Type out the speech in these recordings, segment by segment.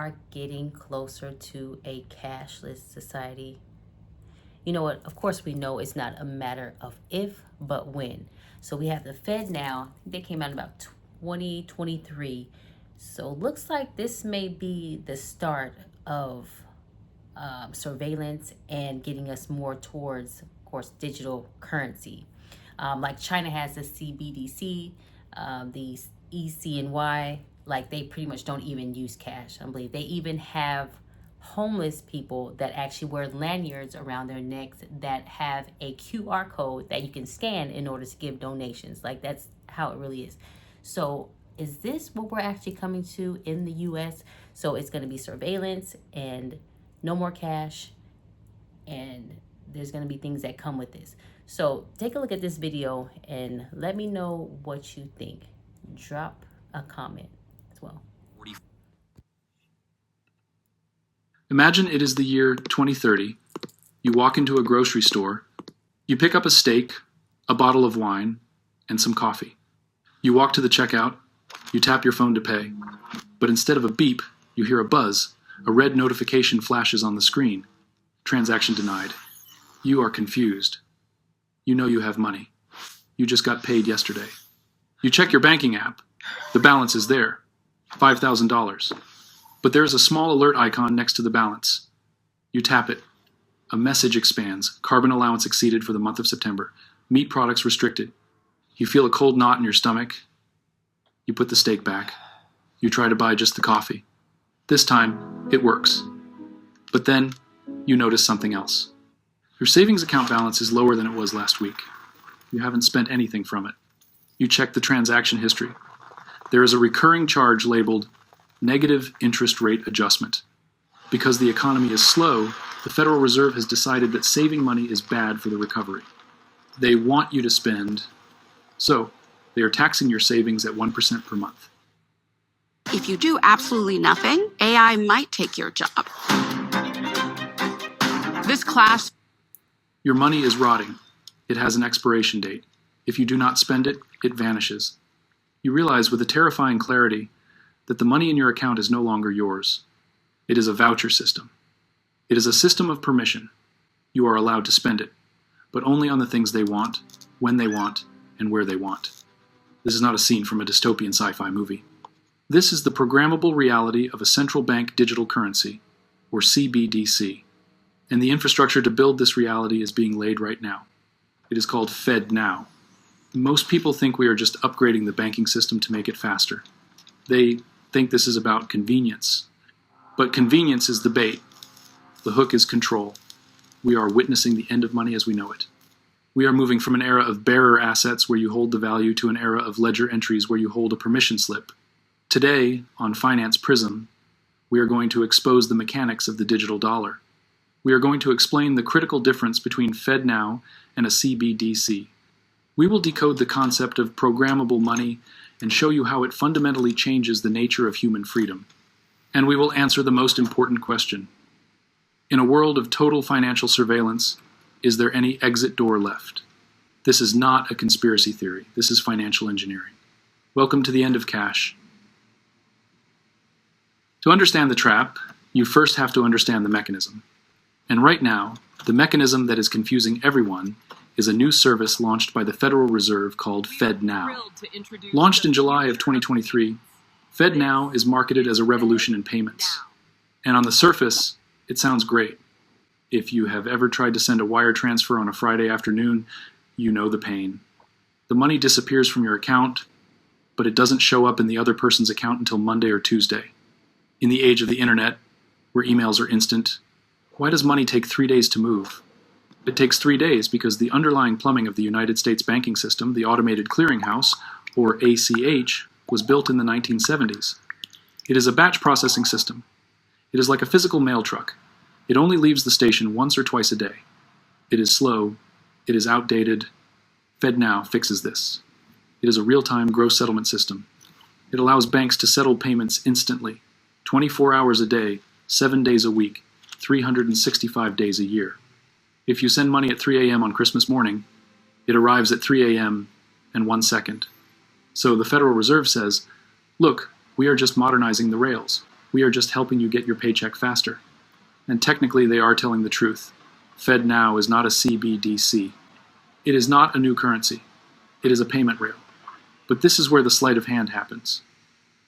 are getting closer to a cashless society. You know what? Of course, we know it's not a matter of if, but when. So we have the FedNow. They came out in about 2023. So looks like this may be the start of surveillance and getting us more towards, of course, digital currency. Like China has the CBDC, the ECNY. Like they pretty much don't even use cash. I believe they even have homeless people that actually wear lanyards around their necks that have a QR code that you can scan in order to give donations. Like that's how it really is. So is this what we're actually coming to in the US? So it's going to be surveillance and no more cash, and there's going to be things that come with this. So take a look at this video and let me know what you think. Drop a comment as well. Imagine it is the year 2030. You walk into a grocery store. You pick up a steak, a bottle of wine, and some coffee. You walk to the checkout. You tap your phone to pay. But instead of a beep, you hear a buzz. A red notification flashes on the screen. Transaction denied. You are confused. You know you have money. You just got paid yesterday. You check your banking app. The balance is there. $5,000. But there is a small alert icon next to the balance. You tap it. A message expands. Carbon allowance exceeded for the month of September. Meat products restricted. You feel a cold knot in your stomach. You put the steak back. You try to buy just the coffee. This time, it works. But then, you notice something else. Your savings account balance is lower than it was last week. You haven't spent anything from it. You check the transaction history. There is a recurring charge labeled negative interest rate adjustment. Because the economy is slow, the Federal Reserve has decided that saving money is bad for the recovery. They want you to spend, so they are taxing your savings at 1% per month. If you do absolutely nothing, AI might take your job. This class... Your money is rotting. It has an expiration date. If you do not spend it, it vanishes. You realize with a terrifying clarity that the money in your account is no longer yours. It is a voucher system. It is a system of permission. You are allowed to spend it, but only on the things they want, when they want, and where they want. This is not a scene from a dystopian sci-fi movie. This is the programmable reality of a central bank digital currency, or CBDC, and the infrastructure to build this reality is being laid right now. It is called FedNow. Most people think we are just upgrading the banking system to make it faster. They think this is about convenience. But convenience is the bait. The hook is control. We are witnessing the end of money as we know it. We are moving from an era of bearer assets where you hold the value to an era of ledger entries where you hold a permission slip. Today, on Finance Prism, we are going to expose the mechanics of the digital dollar. We are going to explain the critical difference between FedNow and a CBDC. We will decode the concept of programmable money and show you how it fundamentally changes the nature of human freedom. And we will answer the most important question. In a world of total financial surveillance, is there any exit door left? This is not a conspiracy theory. This is financial engineering. Welcome to the end of cash. To understand the trap, you first have to understand the mechanism. And right now, the mechanism that is confusing everyone is a new service launched by the Federal Reserve called FedNow. Launched in July of 2023, FedNow is marketed as a revolution in payments. And on the surface, it sounds great. If you have ever tried to send a wire transfer on a Friday afternoon, you know the pain. The money disappears from your account, but it doesn't show up in the other person's account until Monday or Tuesday. In the age of the internet, where emails are instant, why does money take 3 days to move? It takes 3 days because the underlying plumbing of the United States banking system, the Automated Clearinghouse, or ACH, was built in the 1970s. It is a batch processing system. It is like a physical mail truck. It only leaves the station once or twice a day. It is slow. It is outdated. FedNow fixes this. It is a real-time gross settlement system. It allows banks to settle payments instantly, 24 hours a day, 7 days a week, 365 days a year. If you send money at 3 a.m. on Christmas morning, it arrives at 3 a.m. and 1 second. So the Federal Reserve says, look, we are just modernizing the rails. We are just helping you get your paycheck faster. And technically, they are telling the truth. FedNow is not a CBDC. It is not a new currency. It is a payment rail. But this is where the sleight of hand happens.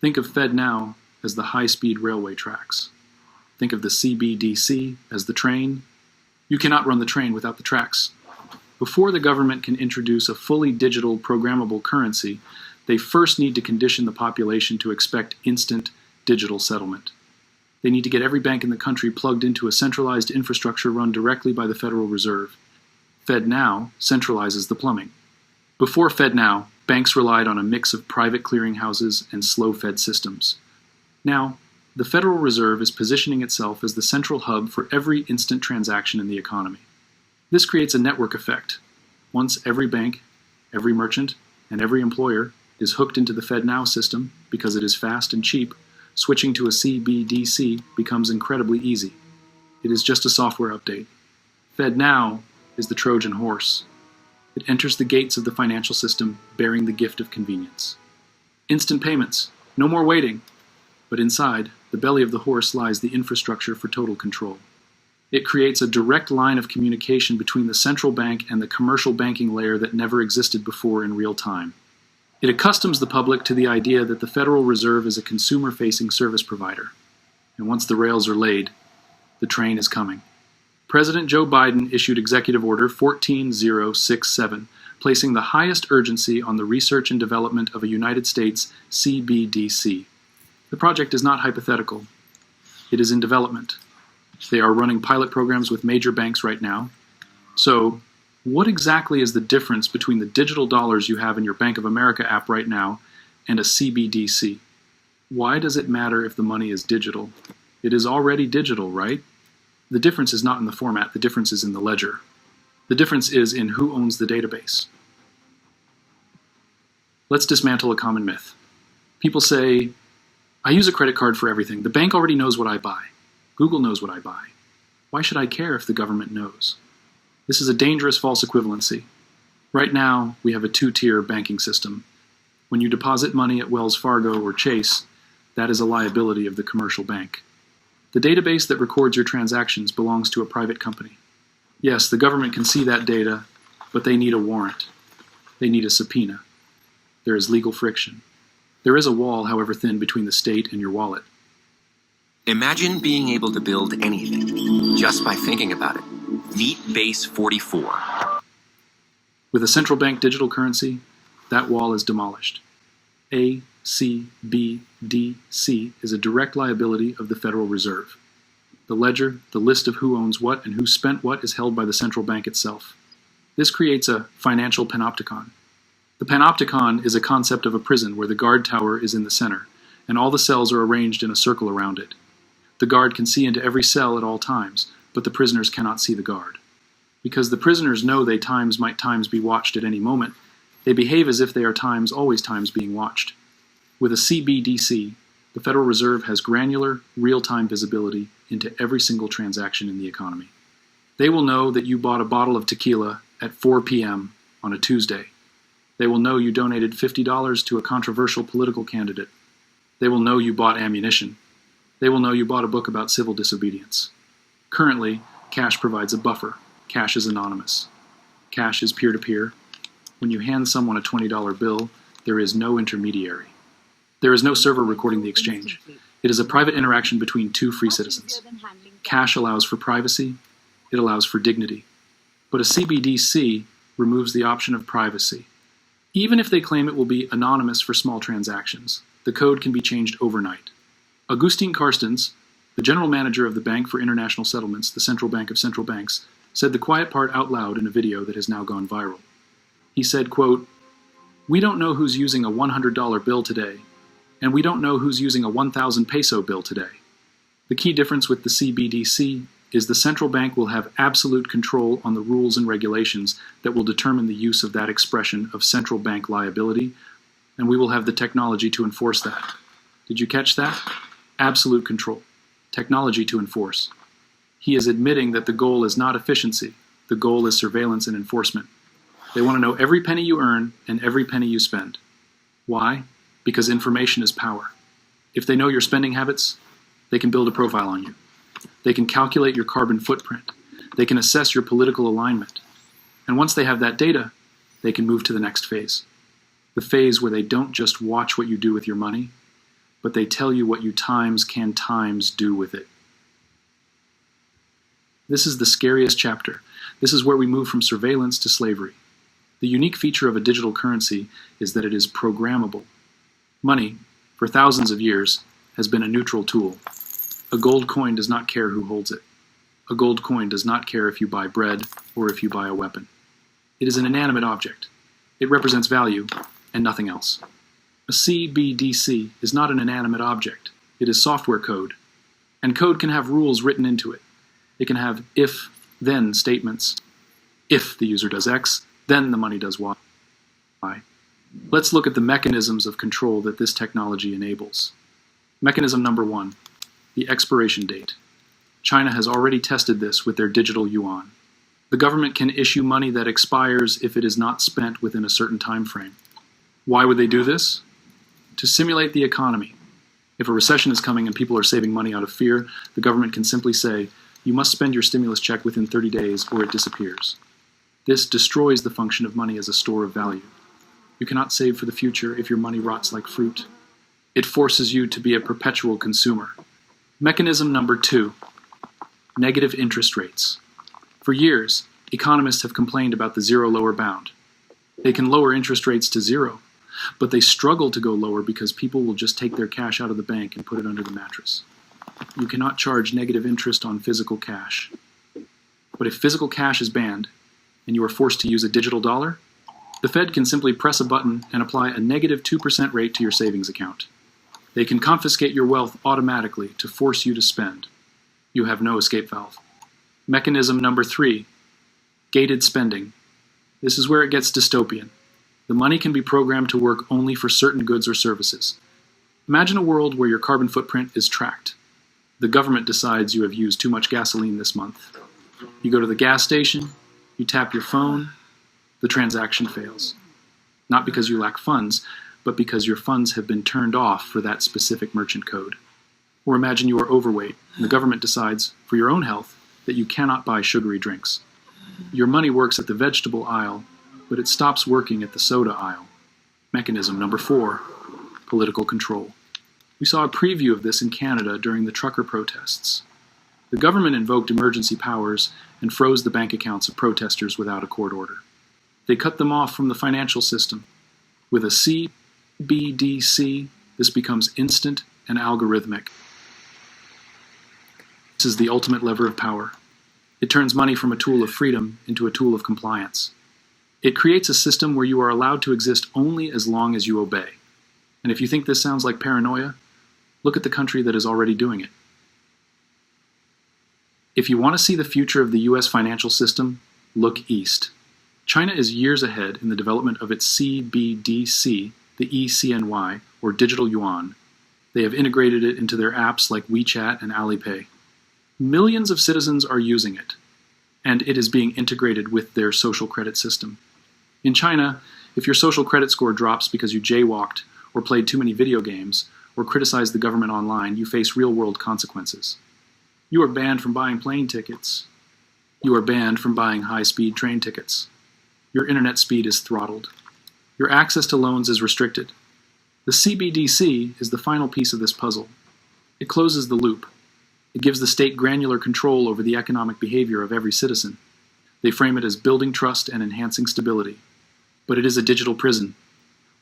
Think of FedNow as the high-speed railway tracks. Think of the CBDC as the train. You cannot run the train without the tracks. Before the government can introduce a fully digital programmable currency, they first need to condition the population to expect instant digital settlement. They need to get every bank in the country plugged into a centralized infrastructure run directly by the Federal Reserve. FedNow centralizes the plumbing. Before FedNow, banks relied on a mix of private clearinghouses and slow-fed systems. Now, the Federal Reserve is positioning itself as the central hub for every instant transaction in the economy. This creates a network effect. Once every bank, every merchant, and every employer is hooked into the FedNow system because it is fast and cheap, switching to a CBDC becomes incredibly easy. It is just a software update. FedNow is the Trojan horse. It enters the gates of the financial system bearing the gift of convenience. Instant payments, no more waiting. But inside, the belly of the horse lies the infrastructure for total control. It creates a direct line of communication between the central bank and the commercial banking layer that never existed before in real time. It accustoms the public to the idea that the Federal Reserve is a consumer-facing service provider. And once the rails are laid, the train is coming. President Joe Biden issued Executive Order 14067, placing the highest urgency on the research and development of a United States CBDC. The project is not hypothetical. It is in development. They are running pilot programs with major banks right now. So, what exactly is the difference between the digital dollars you have in your Bank of America app right now and a CBDC? Why does it matter if the money is digital? It is already digital, right? The difference is not in the format, the difference is in the ledger. The difference is in who owns the database. Let's dismantle a common myth. People say, I use a credit card for everything. The bank already knows what I buy. Google knows what I buy. Why should I care if the government knows? This is a dangerous false equivalency. Right now, we have a two-tier banking system. When you deposit money at Wells Fargo or Chase, that is a liability of the commercial bank. The database that records your transactions belongs to a private company. Yes, the government can see that data, but they need a warrant. They need a subpoena. There is legal friction. There is a wall, however thin, between the state and your wallet. Imagine being able to build anything just by thinking about it. Meet Base 44. With a central bank digital currency, that wall is demolished. CBDC is a direct liability of the Federal Reserve. The ledger, the list of who owns what and who spent what is held by the central bank itself. This creates a financial panopticon. The panopticon is a concept of a prison where the guard tower is in the center, and all the cells are arranged in a circle around it. The guard can see into every cell at all times, but the prisoners cannot see the guard. Because the prisoners know they might be watched at any moment, they behave as if they are always times being watched. With a CBDC, the Federal Reserve has granular, real-time visibility into every single transaction in the economy. They will know that you bought a bottle of tequila at 4 p.m. on a Tuesday. They will know you donated $50 to a controversial political candidate. They will know you bought ammunition. They will know you bought a book about civil disobedience. Currently, cash provides a buffer. Cash is anonymous. Cash is peer-to-peer. When you hand someone a $20 bill, there is no intermediary. There is no server recording the exchange. It is a private interaction between two free citizens. Cash allows for privacy. It allows for dignity. But a CBDC removes the option of privacy. Even if they claim it will be anonymous for small transactions, the code can be changed overnight. Augustine Carstens, the general manager of the Bank for International Settlements, the central bank of central banks, said the quiet part out loud in a video that has now gone viral. He said, quote, "We don't know who's using a $100 bill today, and we don't know who's using a 1,000 peso bill today. The key difference with the CBDC is the central bank will have absolute control on the rules and regulations that will determine the use of that expression of central bank liability, and we will have the technology to enforce that." Did you catch that? Absolute control. Technology to enforce. He is admitting that the goal is not efficiency. The goal is surveillance and enforcement. They want to know every penny you earn and every penny you spend. Why? Because information is power. If they know your spending habits, They can build a profile on you. They can calculate your carbon footprint. They can assess your political alignment. And once they have that data, they can move to the next phase. The phase where they don't just watch what you do with your money, but they tell you what you can do with it. This is the scariest chapter. This is where we move from surveillance to slavery. The unique feature of a digital currency is that it is programmable. Money, for thousands of years, has been a neutral tool. A gold coin does not care who holds it. A gold coin does not care if you buy bread or if you buy a weapon. It is an inanimate object. It represents value and nothing else. A CBDC is not an inanimate object. It is software code. And code can have rules written into it. It can have if-then statements. If the user does X, then the money does Y. Let's look at the mechanisms of control that this technology enables. Mechanism number 1, the expiration date. China has already tested this with their digital yuan. The government can issue money that expires if it is not spent within a certain time frame. Why would they do this? To simulate the economy. If a recession is coming and people are saving money out of fear, the government can simply say, you must spend your stimulus check within 30 days or it disappears. This destroys the function of money as a store of value. You cannot save for the future if your money rots like fruit. It forces you to be a perpetual consumer. Mechanism number 2, negative interest rates. For years, economists have complained about the zero lower bound. They can lower interest rates to zero, but they struggle to go lower because people will just take their cash out of the bank and put it under the mattress. You cannot charge negative interest on physical cash. But if physical cash is banned, and you are forced to use a digital dollar, the Fed can simply press a button and apply a negative 2% rate to your savings account. They can confiscate your wealth automatically to force you to spend. You have no escape valve. Mechanism number 3, gated spending. This is where it gets dystopian. The money can be programmed to work only for certain goods or services. Imagine a world where your carbon footprint is tracked. The government decides you have used too much gasoline this month. You go to the gas station, you tap your phone, the transaction fails. Not because you lack funds, but because your funds have been turned off for that specific merchant code. Or imagine you are overweight, and the government decides, for your own health, that you cannot buy sugary drinks. Your money works at the vegetable aisle, but it stops working at the soda aisle. Mechanism number 4, political control. We saw a preview of this in Canada during the trucker protests. The government invoked emergency powers and froze the bank accounts of protesters without a court order. They cut them off from the financial system. With a CBDC, this becomes instant and algorithmic. This is the ultimate lever of power. It turns money from a tool of freedom into a tool of compliance. It creates a system where you are allowed to exist only as long as you obey. And if you think this sounds like paranoia, look at the country that is already doing it. If you want to see the future of the US financial system, look east. China is years ahead in the development of its CBDC, the eCNY, or digital yuan. They have integrated it into their apps like WeChat and Alipay. Millions of citizens are using it, and it is being integrated with their social credit system. In China, if your social credit score drops because you jaywalked, or played too many video games, or criticized the government online, you face real-world consequences. You are banned from buying plane tickets. You are banned from buying high-speed train tickets. Your internet speed is throttled. Your access to loans is restricted. The CBDC is the final piece of this puzzle. It closes the loop. It gives the state granular control over the economic behavior of every citizen. They frame it as building trust and enhancing stability. But it is a digital prison.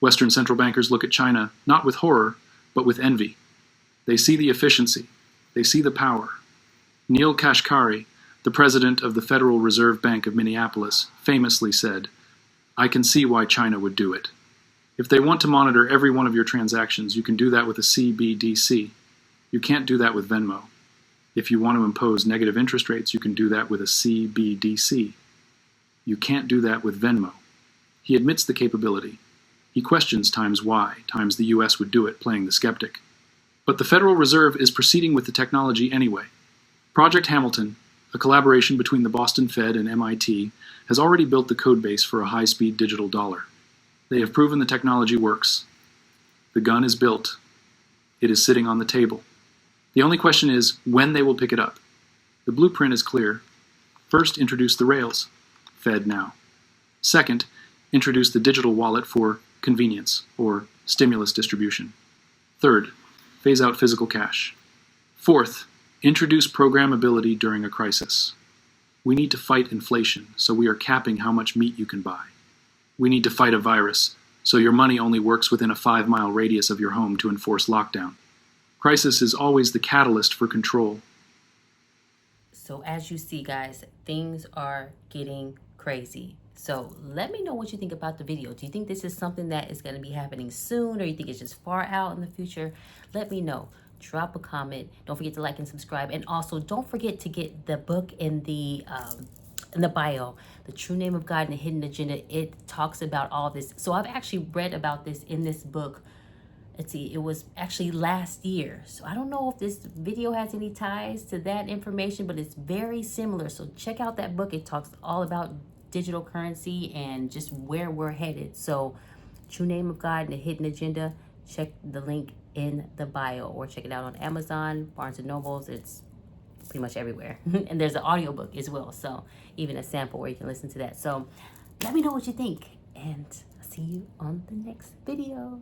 Western central bankers look at China not with horror, but with envy. They see the efficiency. They see the power. Neil Kashkari, the president of the Federal Reserve Bank of Minneapolis, famously said, "I can see why China would do it. If they want to monitor every one of your transactions, you can do that with a CBDC. You can't do that with Venmo. If you want to impose negative interest rates, you can do that with a CBDC. You can't do that with Venmo." He admits the capability. He questions times the US would do it, playing the skeptic. But the Federal Reserve is proceeding with the technology anyway. Project Hamilton, a collaboration between the Boston Fed and MIT, has already built the codebase for a high-speed digital dollar. They have proven the technology works. The gun is built. It is sitting on the table. The only question is when they will pick it up. The blueprint is clear. First, introduce the rails, FedNow. Second, introduce the digital wallet for convenience, or stimulus distribution. Third, phase out physical cash. Fourth, introduce programmability during a crisis. We need to fight inflation, so we are capping how much meat you can buy. We need to fight a virus, so your money only works within a 5-mile radius of your home to enforce lockdown. Crisis is always the catalyst for control. So as you see, guys, things are getting crazy. So let me know what you think about the video. Do you think this is something that is going to be happening soon, or you think it's just far out in the future? Let me know. Drop a comment. Don't forget to like and subscribe. And also don't forget to get the book in the bio, The True Name of God and the Hidden Agenda. It talks about all this. So I've actually read about this in this book. Let's see, it was actually last year. So I don't know if this video has any ties to that information, but it's very similar. So check out that book. It talks all about digital currency and just where we're headed. So True Name of God and the Hidden Agenda, check the link in the bio, or check it out on Amazon, Barnes and Nobles. It's pretty much everywhere. And there's an audiobook as well. So even a sample where you can listen to that. So let me know what you think, and I'll see you on the next video.